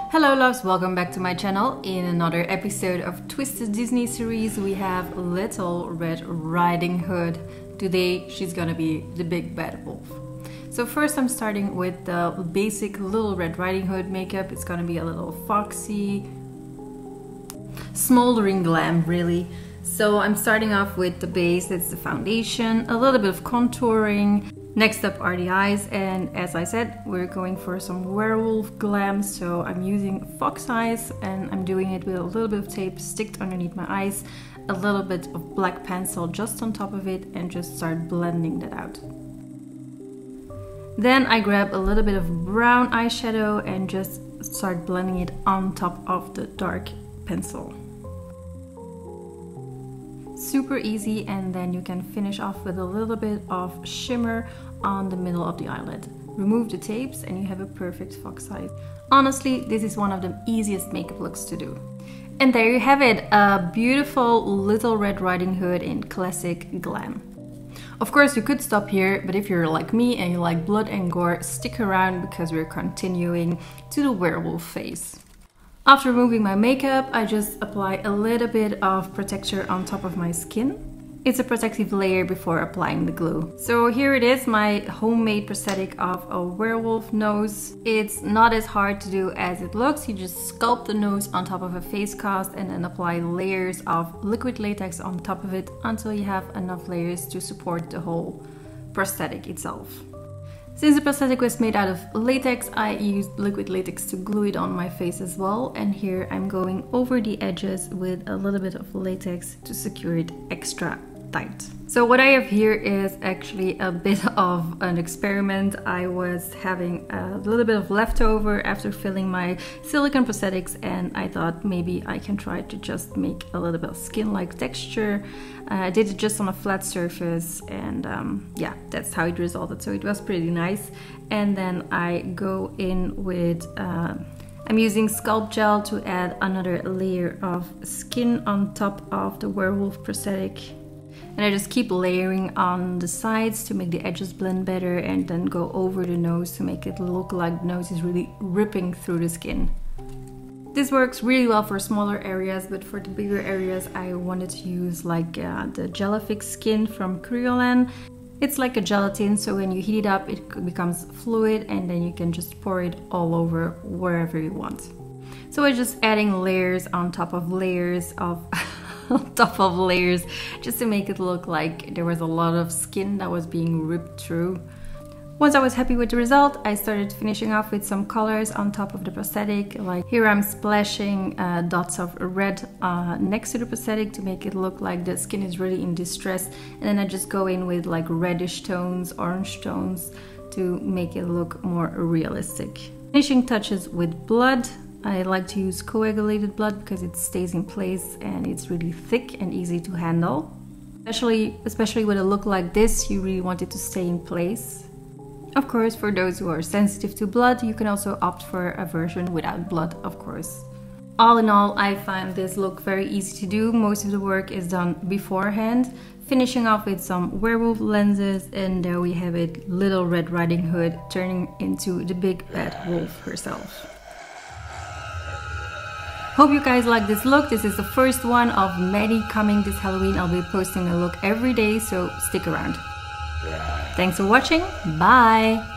Hello loves, welcome back to my channel. In another episode of Twisted Disney series we have Little Red Riding Hood. Today she's gonna be the big bad wolf. So first I'm starting with the basic Little Red Riding Hood makeup. It's gonna be a little foxy, smoldering glam really. So I'm starting off with the base, that's the foundation, a little bit of contouring. Next up are the eyes, and as I said, we're going for some werewolf glam, so I'm using fox eyes and I'm doing it with a little bit of tape sticked underneath my eyes, a little bit of black pencil just on top of it, and just start blending that out. Then I grab a little bit of brown eyeshadow and just start blending it on top of the dark pencil. Super easy, and then you can finish off with a little bit of shimmer on the middle of the eyelid. Remove the tapes and you have a perfect fox eye. Honestly, this is one of the easiest makeup looks to do. And there you have it, a beautiful Little Red Riding Hood in classic glam. Of course you could stop here, but if you're like me and you like blood and gore, stick around because we're continuing to the werewolf phase. After removing my makeup, I just apply a little bit of protector on top of my skin. It's a protective layer before applying the glue. So here it is, my homemade prosthetic of a werewolf nose. It's not as hard to do as it looks. You just sculpt the nose on top of a face cast and then apply layers of liquid latex on top of it until you have enough layers to support the whole prosthetic itself. Since the prosthetic was made out of latex, I used liquid latex to glue it on my face as well. And here I'm going over the edges with a little bit of latex to secure it extra tight. So what I have here is actually a bit of an experiment. I was having a little bit of leftover after filling my silicone prosthetics, and I thought maybe I can try to just make a little bit of skin-like texture. I did it just on a flat surface, and yeah, that's how it resulted. So it was pretty nice. And then I go in with I'm using Sculpt Gel to add another layer of skin on top of the werewolf prosthetic. And I just keep layering on the sides to make the edges blend better, and then go over the nose to make it look like the nose is really ripping through the skin. This works really well for smaller areas, but for the bigger areas I wanted to use like the Jellyfish skin from Creolan. It's like a gelatin, so when you heat it up it becomes fluid, and then you can just pour it all over wherever you want. So I'm just adding layers on top of layers of on top of layers just to make it look like there was a lot of skin that was being ripped through. Once I was happy with the result, I started finishing off with some colors on top of the prosthetic. Like here I'm splashing dots of red next to the prosthetic to make it look like the skin is really in distress, and then I just go in with like reddish tones, orange tones to make it look more realistic. Finishing touches with blood. I like to use coagulated blood because it stays in place and it's really thick and easy to handle. Especially with a look like this, you really want it to stay in place. Of course, for those who are sensitive to blood, you can also opt for a version without blood, of course. All in all, I find this look very easy to do. Most of the work is done beforehand. Finishing off with some werewolf lenses, and there we have it, Little Red Riding Hood turning into the big bad wolf herself. Hope you guys like this look. This is the first one of many coming this Halloween. I'll be posting a look every day, so stick around. Thanks for watching. Bye!